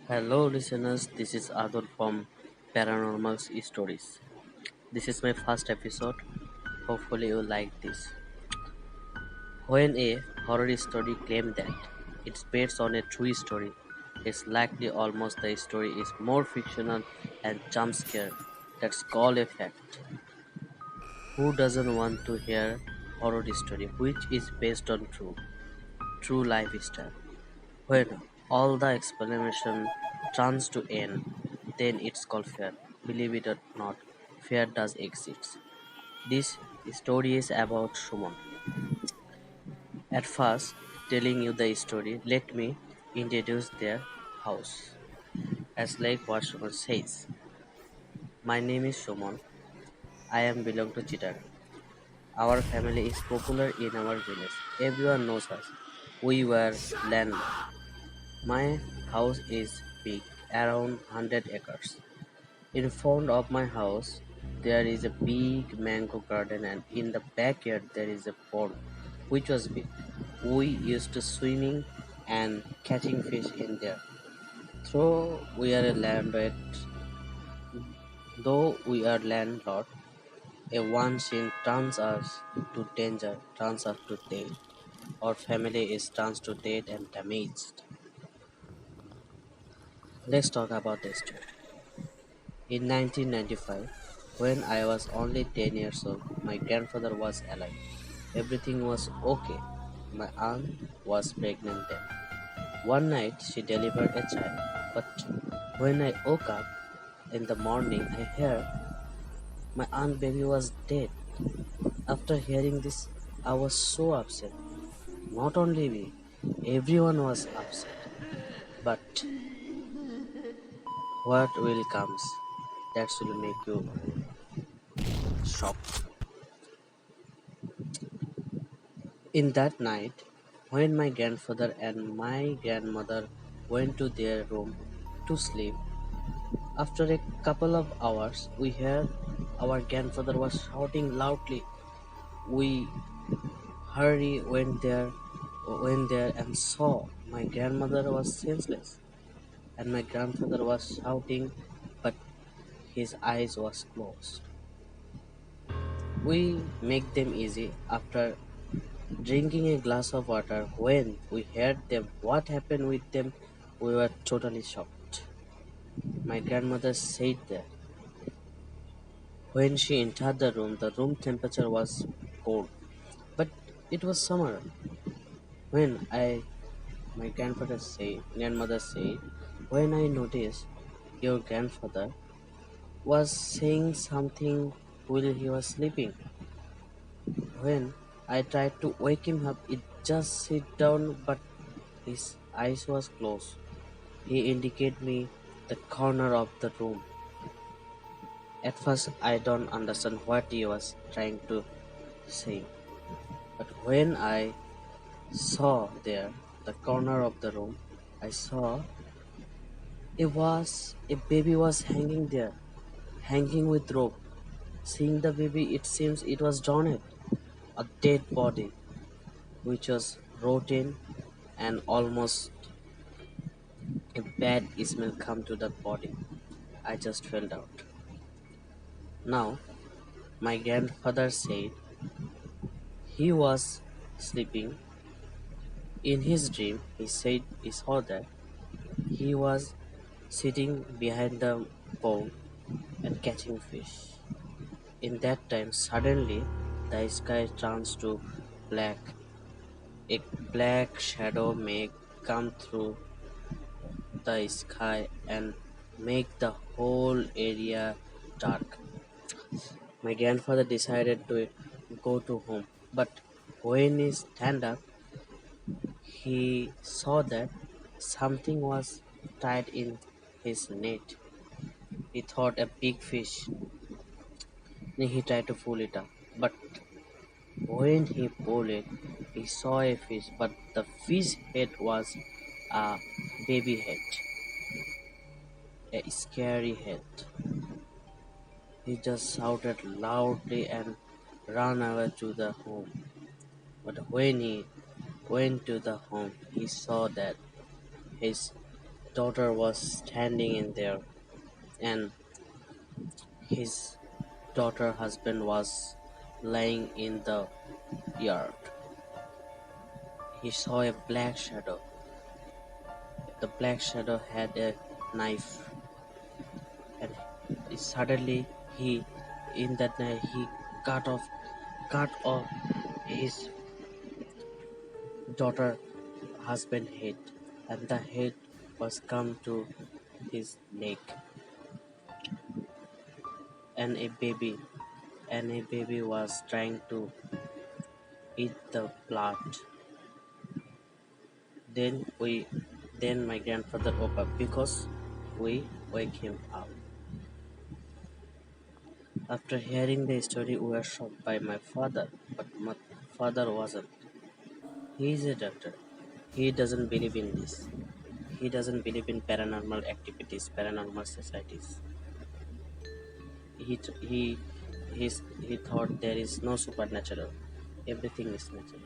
Hello, listeners. This is Adol from Paranormal Stories. This is my first episode. Hopefully, you like this. When a horror story claims that it's based on a true story, it's likely almost the story is more fictional and jump scare. That's called a fact. Who doesn't want to hear horror story which is based on true lifestyle? When all the explanation turns to end, then it's called fear. Believe it or not, fear does exist. This story is about Shumon. At first, telling you the story, let me introduce their house. As like what Shumon says, my name is Shumon. I am belong to Chittagong. Our family is popular in our village. Everyone knows us. We were landlord. My house is big, around 100 acres. In front of my house, there is a big mango garden, and in the backyard, there is a pond which was big. We used to swimming and catching fish in there. Though we are landlord, a one scene turns us to danger, turns us to death. Our family is turns to dead and damaged. Let's talk about the story. In 1995, when I was only 10 years old, my grandfather was alive. Everything was okay. My aunt was pregnant then. One night she delivered a child, but when I woke up in the morning, I heard my aunt baby was dead. After hearing this, I was so upset. Not only me, everyone was upset. But what will comes? That will make you shocked. In that night, when my grandfather and my grandmother went to their room to sleep, after a couple of hours, we heard our grandfather was shouting loudly. We went there and saw my grandmother was senseless, and my grandfather was shouting, but his eyes was closed. We make them easy after drinking a glass of water. When we heard them, what happened with them, we were totally shocked. My grandmother said that when she entered the room temperature was cold, but it was summer. When grandmother said, when I noticed your grandfather was saying something while he was sleeping. When I tried to wake him up, it just sit down, but his eyes was closed. He indicated me the corner of the room. At first, I don't understand what he was trying to say, but when I saw there the corner of the room, I saw a baby was hanging there, hanging with rope. Seeing the baby, it seems it was drowned, a dead body, which was rotten and almost a bad smell come to the body. I just fell out. Now, my grandfather said he was sleeping. In his dream, he saw that he was sitting behind the pond and catching fish. In that time, suddenly the sky turns to black. A black shadow may come through the sky and make the whole area dark. My grandfather decided to go to home, but when he stand up, he saw that something was tied in his net. He thought a big fish. Then he tried to pull it up, but when he pulled it, he saw a fish, but the fish head was a baby head, a scary head. He just shouted loudly and ran away to the home. But when he went to the home, he saw that his daughter was standing in there, and his daughter husband was lying in the yard. He saw a black shadow. The black shadow had a knife, and suddenly he, in that knife, he cut off his daughter husband head, and the head was come to his neck, and a baby was trying to eat the blood. Then we, then my grandfather woke up because we wake him up. After hearing the story, we were shocked by my father, but my father wasn't. He is a doctor. He doesn't believe in this. He doesn't believe in paranormal activities, paranormal societies. He he thought there is no supernatural. Everything is natural.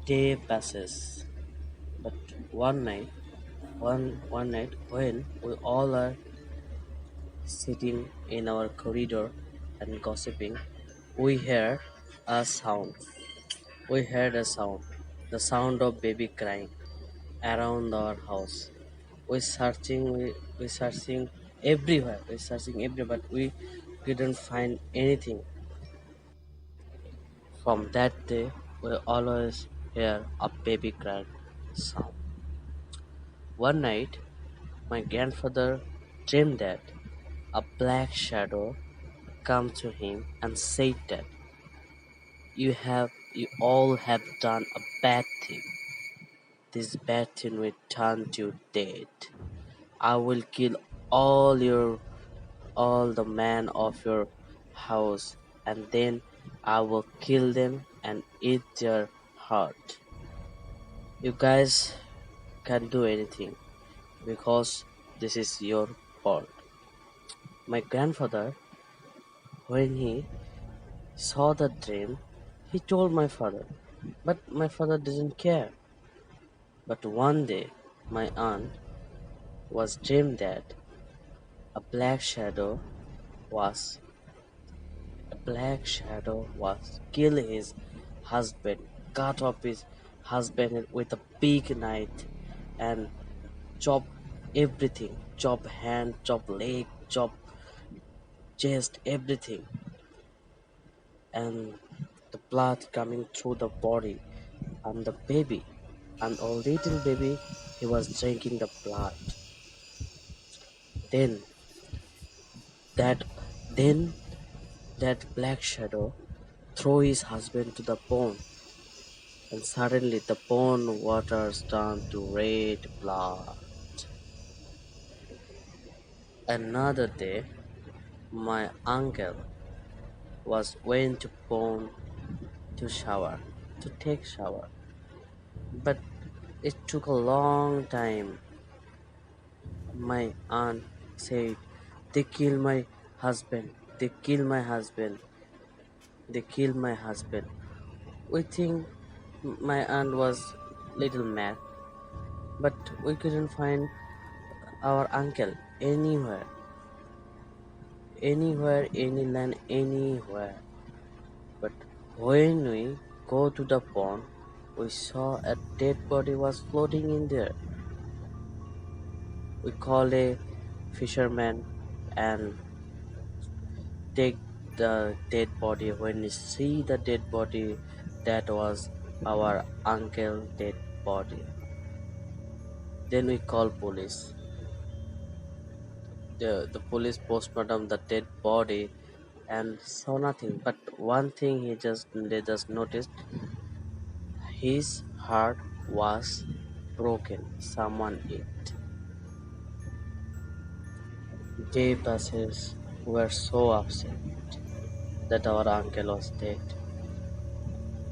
Day passes, but one night, one night when we all are sitting in our corridor and gossiping, we hear a sound. We heard a sound, the sound of baby crying around our house. We searching everywhere. We searching everywhere, but we couldn't find anything. From that day, we always hear a baby crying sound. One night, my grandfather dreamed that a black shadow come to him and said that you all have done a bad thing. This bad thing will turn you dead. I will kill all your all the men of your house, and then I will kill them and eat their heart. You guys can't do anything because this is your fault. My grandfather, when he saw the dream, he told my father, but my father didn't care. But one day, my aunt was dreamed that a black shadow was a black shadow was kill his husband, cut off his husband with a big knife, and chop everything, chop hand, chop leg, chop chest, everything, and the blood coming through the body, and the baby, and a little baby, he was drinking the blood. Then that then that black shadow throw his husband to the pond, and suddenly the pond waters turned to red blood. Another day, my uncle was went to pond to shower, to take shower, but it took a long time. My aunt said, "They killed my husband. They killed my husband. They killed my husband." We think my aunt was little mad, but we couldn't find our uncle anywhere, any land, anywhere. But when we go to the pond, we saw a dead body was floating in there. We called a fisherman and take the dead body. When we see the dead body, that was our uncle dead body. Then we call police. The police postmortem the dead body and saw nothing. But one thing they just noticed, his heart was broken. Someone it. Day passes. We were so upset that our uncle was dead.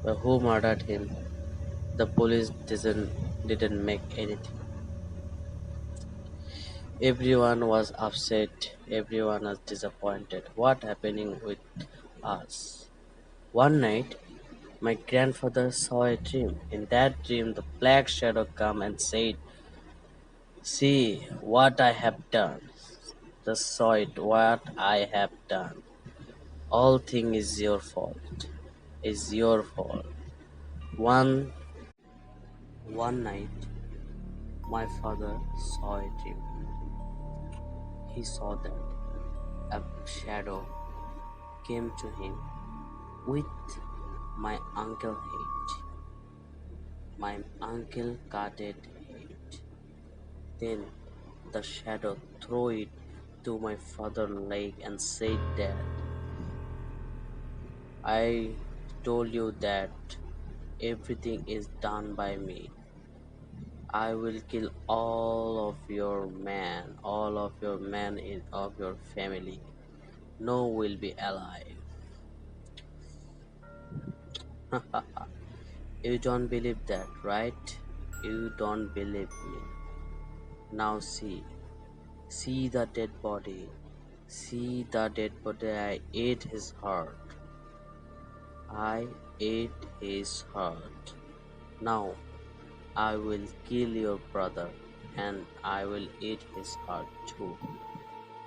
But who murdered him? The police didn't make anything. Everyone was upset. Everyone was disappointed. What happening with us? One night, My grandfather saw a dream. In that dream, the black shadow came and said, "See what I have done. Just saw it, what I have done. All thing is your fault. Is your fault." One one night, my father saw a dream. He saw that a shadow came to him with my uncle head. My uncle cutted it. Then the shadow threw it to my father's leg and said that I told you that everything is done by me. I will kill all of your men of your family. No will be alive. You don't believe that, right? You don't believe me. Now see the dead body. See the dead body. I ate his heart. I ate his heart. Now I will kill your brother and I will eat his heart too.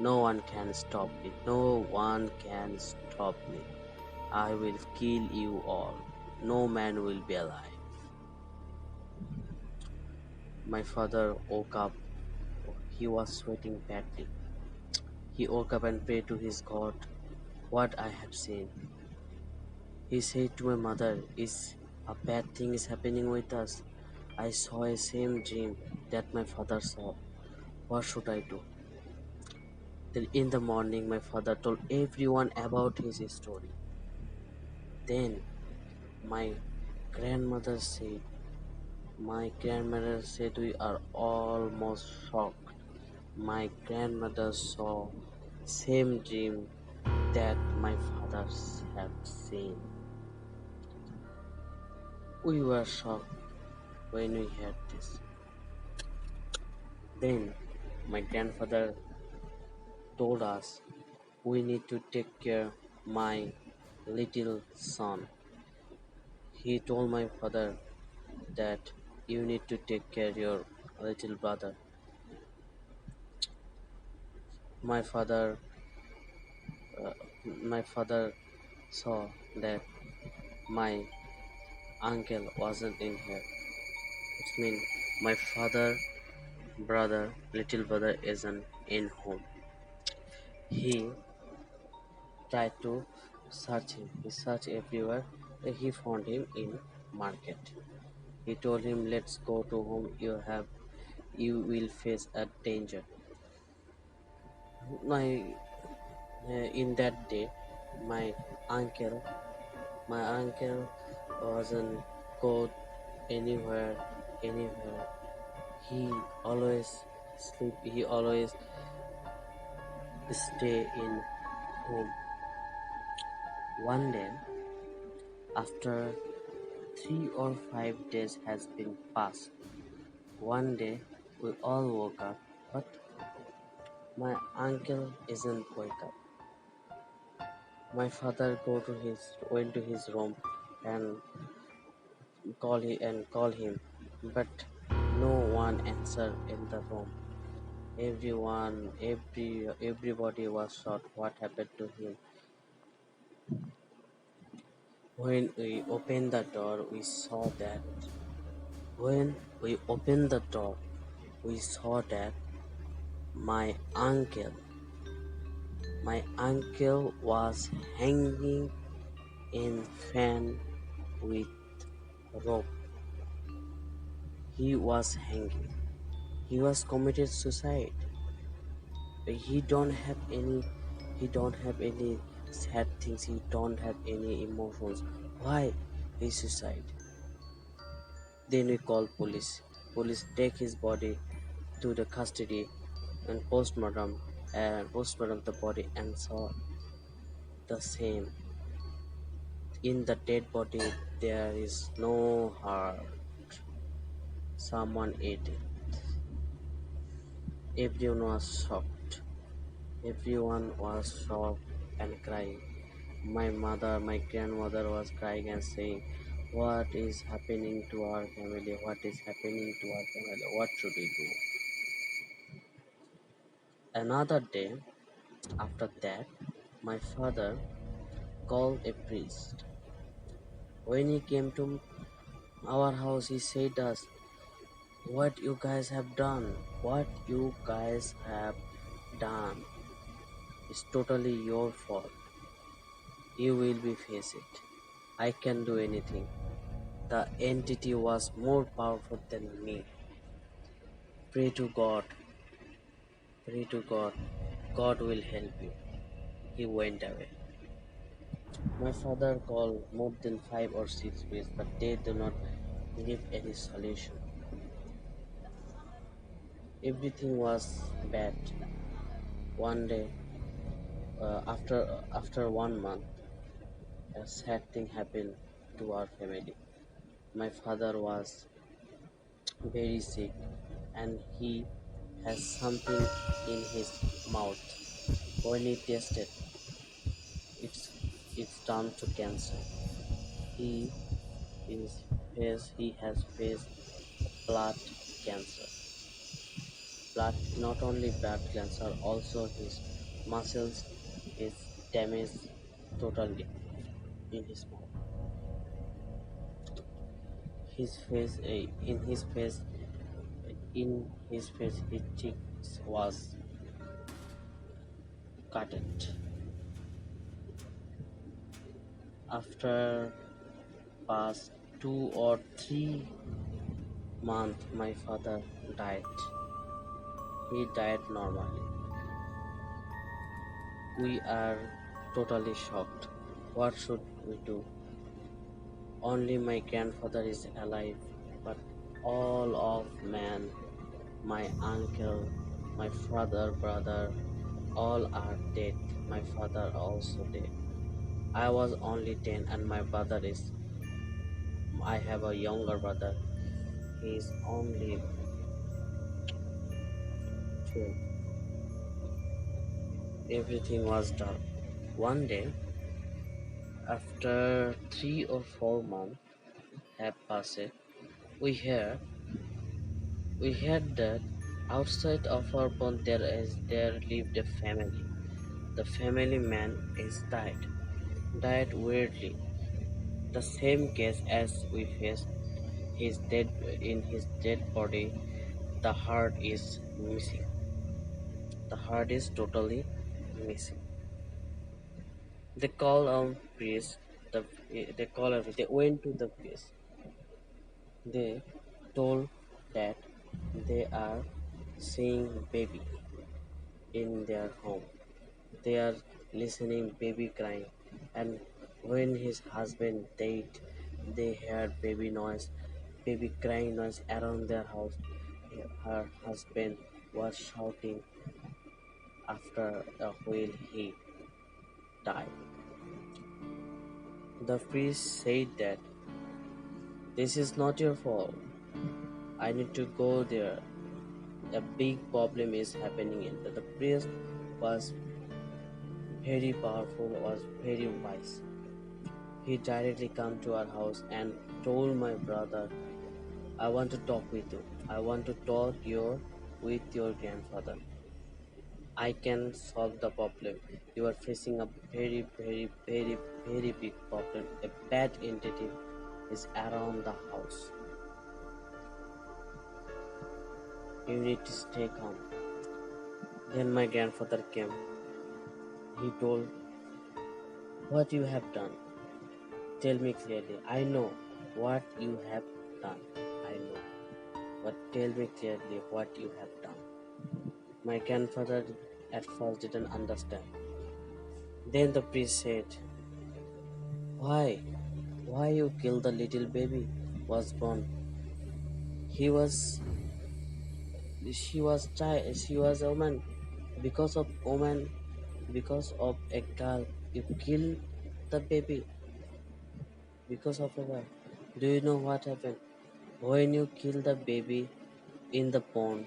No one can stop me. No one can stop me. I will kill you all. No man will be alive. My father woke up. He was sweating badly. He woke up and prayed to his God what I have seen. He said to my mother, "Is a bad thing is happening with us? I saw a same dream that my father saw. What should I do?" Then in the morning my father told everyone about his story. Then my grandmother said we are almost shocked. My grandmother saw same dream that my fathers have seen. We were shocked when we heard this. Then my grandfather told us we need to take care my little son. He told my father that you need to take care your little brother. My father my father saw that my uncle wasn't in here. It means my little brother isn't in home. He tried to search him. He searched everywhere. Then he found him in market. He told him, "Let's go to home. You will face a danger." My in that day, my uncle, my uncle wasn't go anywhere. He always sleep. He always stay in home. One day, after 3 or 5 days has been passed, one day we all woke up, but my uncle isn't wake up. My father went to his room and call him, but no one answered in the room. Everybody was shocked what happened to him. When we opened the door, when we opened the door, we saw that my uncle, my uncle was hanging in fan with rope. He was hanging. He was committed suicide. He don't have any. He don't have any sad things. He don't have any emotions. Why he suicide? Then we call police. Police take his body to the custody and postmortem the body and saw the same. In the dead body there is no heart. Someone ate it. Everyone was shocked. Everyone was shocked and crying. My grandmother was crying and saying, what is happening to our family, what is happening to our family, what should we do? Another day after that, my father called a priest. When he came to our house, he said us, what you guys have done, what you guys have done is totally your fault. You will be face it. I can do anything. The entity was more powerful than me. Pray to God, pray to God. God will help you. He went away. My father called more than 5 or 6 priests, but they do not give any solution. Everything was bad. One day, after 1 month, a sad thing happened to our family. My father was very sick, and he has something in his mouth. When he tested, it's it's down to cancer. He he has faced blood cancer. Blood, not only blood cancer, also his muscles is damaged totally in his mouth. His face, in his face, his cheeks was cutted. After past 2 or 3 months, my father died. He died normally. We are totally shocked. What should we do? Only my grandfather is alive, but all of man, my uncle, my father, brother, all are dead. My father also dead. I was only 10 and my brother is, I have a younger brother. He is only 12. Everything was dark. One day, after 3 or 4 months have passed, we hear we heard that outside of our pond there lived a family. The family man is died weirdly. The same case as we faced. His dead in his dead body, the heart is missing. The heart is totally missing. They call on priest. They went to the priest. They told that they are seeing baby in their home. They are listening baby crying, and when his husband died, they heard baby crying noise around their house. Her husband was shouting after a while he died. The priest said that this is not your fault. I need to go there. A big problem is happening in there. The priest was very powerful, was very wise. He directly come to our house and told my brother, I want to talk with you. I want to talk with your grandfather. I can solve the problem. You are facing a very, very, very, very big problem. A bad entity is around the house. You need to stay calm. Then my grandfather came. He told, what you have done. Tell me clearly. I know what you have done. I know. But tell me clearly what you have done. My grandfather at first didn't understand. Then the priest said, why? Why you killed the little baby was born? He was she was a woman. Because of woman, because of a girl, you kill the baby because of a girl. Do you know what happened? When you kill the baby in the pond,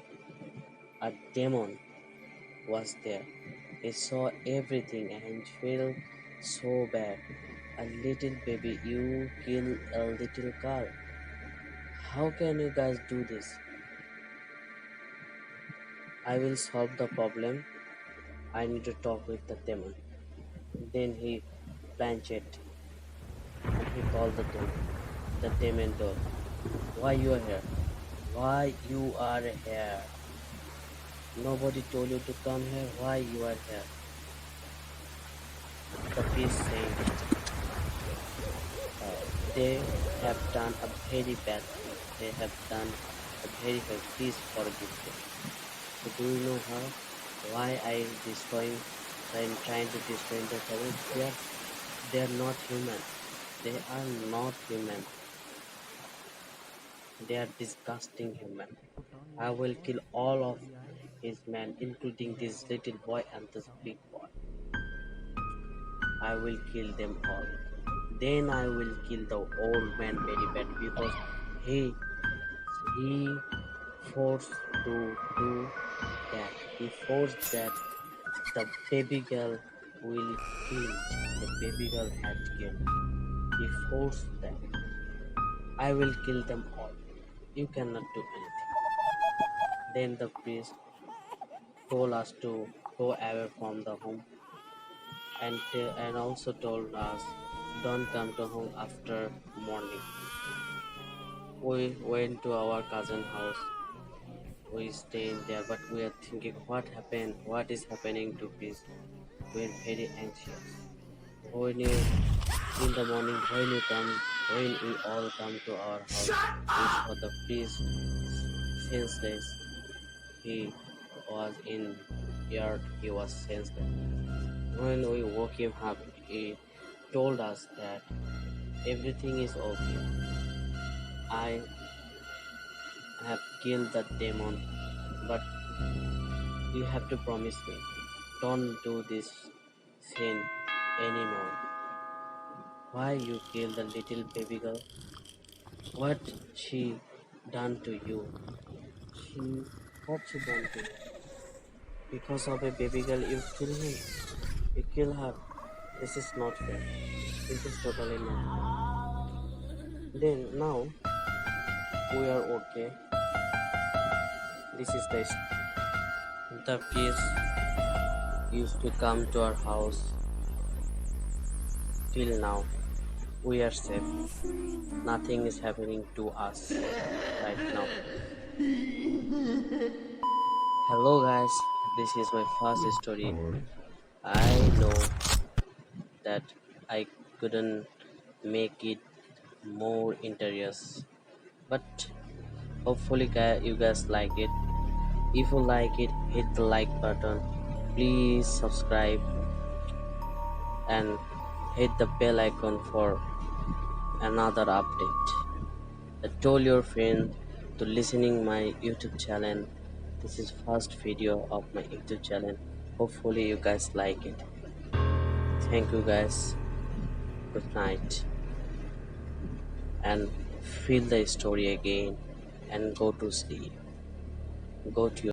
a demon was there. He saw everything and felt so bad. A little baby, you kill a little car. How can you guys do this? I will solve the problem. I need to talk with the demon. Then he blanched and he called the demon. The demon told, why you are here? Why you are here? Nobody told you to come here. Why you are here? The priest said, they have done a very bad thing. They have done a very bad. Please forgive them. So do you know how? Why I destroying? I'm trying to destroy the heaven. They are not human. They are not human. They are disgusting human. I will kill all of his men, including this little boy and this big boy. I will kill them all. Then I will kill the old man very bad because he forced to do that. He forced that the baby girl will kill. The baby girl had killed. He forced that. I will kill them all. You cannot do anything. Then the priest told us to go away from the home and also told us don't come to home after morning. We went to our cousin house. We stayed there, but we are thinking what happened, what is happening to peace. We are very anxious. When you in the morning, when we all come to our house, we saw the priest senseless. He was in yard. He was senseless. When we woke him up, he told us that everything is okay. I have killed the demon, but you have to promise me, don't do this sin anymore. Why you killed the little baby girl? What she done to you? She what she done to you? Because of a baby girl you kill him. You kill her. This is not fair. This is totally not fair. Then now we are okay. This is the priest used to come to our house. Till now we are safe. Nothing is happening to us right now. Hello guys, this is my first story. I know that I couldn't make it more interesting, but hopefully you guys like it. If you like it, hit the like button. Please subscribe and hit the bell icon for another update. Tell your friend to listening my YouTube channel. This is first video of my YouTube channel. Hopefully you guys like it. Thank you guys. Good night. And feel the story again and go to sleep. Go to your